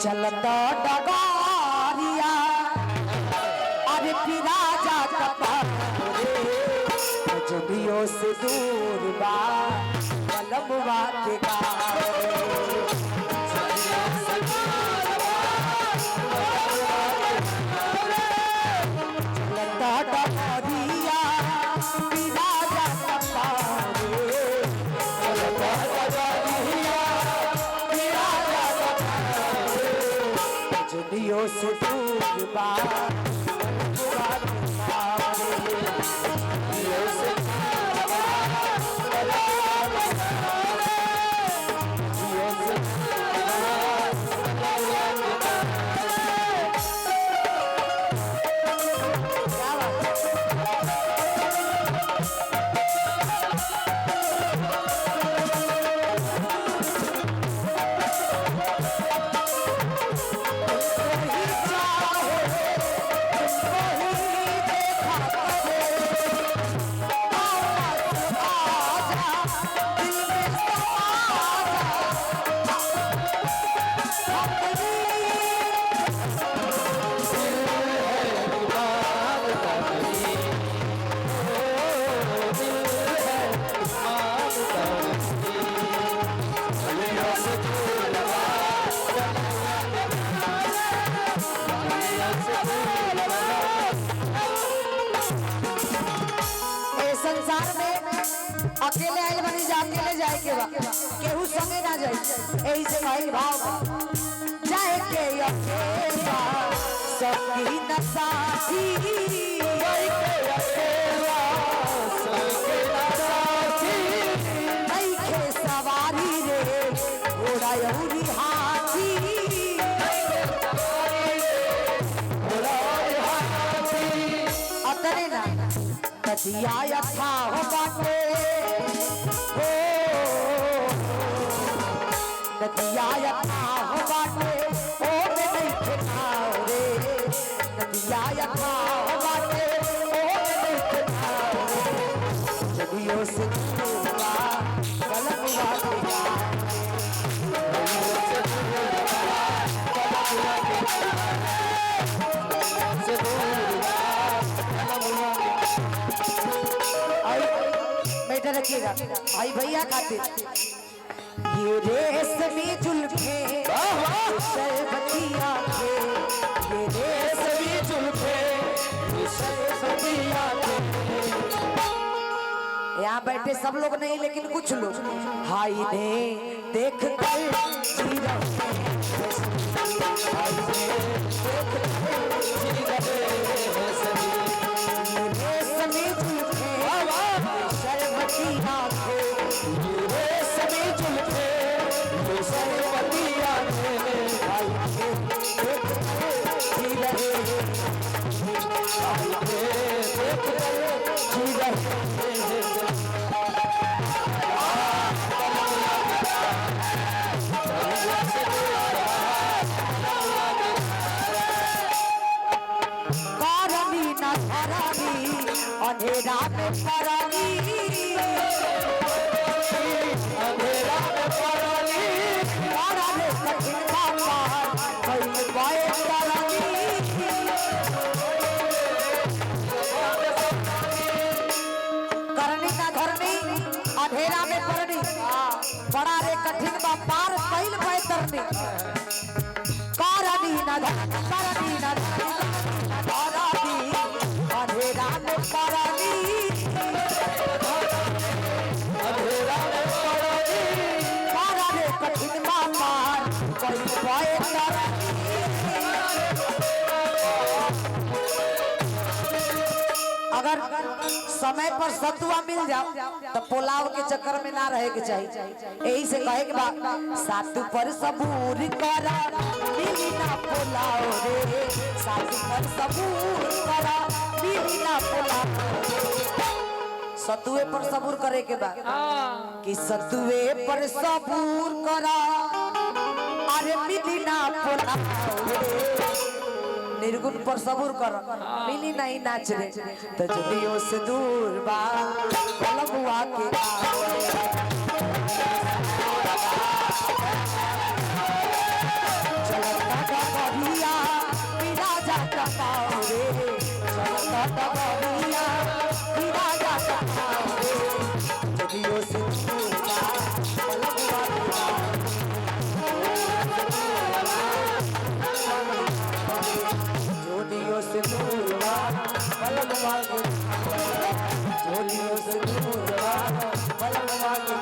चलता डगारिया अरे पिरा जा जबियों से दूर बा कलमवा के चलता डगारिया पिरा जा जबियों से दूर बा संसार में अकेले आइल बनी जा अकेले जाए के बा केहू संगे ना जाए एही से भाई भाव जाए के अकेला सकी न साथी जाए के अकेला सकी न साथी नहीं के सवारी रे घोड़ा यहुरी हाथी अतने ना नदिया था हो बाटे हो नदिया था हो बाटे ओ में नहीं ठिकाओ रे नदिया था हो बाटे ओ में नहीं ठिकाओ रे जबियों से दूरवा कलमवा बैठा रखिएगा भाई भैया खाते ये रेशमी जुल्फे शरबती आंखें ये रेशमी जुल्फे शरबती आंखें यहाँ बैठे सब लोग नहीं लेकिन कुछ लोग हाय ने देख कर जी रेशमी जुल्फे शरबती आंखें रेशमी जुल्फे शरबती आंखें जी रहे जी रहे अंधेरा में परानी अंधेरा में परानी तारा ने कठिन पापा कोई बाए परानी करनी ना धरनी अंधेरा में परानी बड़ा रे कठिन पार कैल बाए तरनी करनी ना धरनी करनी ना धरनी अंधेरा में परानी अंधेरा में परानी तारा रे कठिन पार कोई बाए अगर समय पर सतुआ मिल जाओ तो पुलाव के चक्कर में ना रहे के चाहिए यही से कहे के बाद सातु पर सबूर करा मिली ना पुलाव रे सातु पर सबूर करा मिली ना पुलाव सतुए पर सबूर करे के बाद कि सतुए पर सबूर करा अरे मिली ना पुलाव रे निर्गुण पर सबूर कर मिली नहीं नाच रे तो जबियों से दूर बा कलमवा के चलता जाता पाओ रे चलता डगरिया हीरा जाता पाओ रे नदियों से दूरा पलकवा जोड़ियों से दूरा पलकवा जोड़ियों से दूरा पलकवा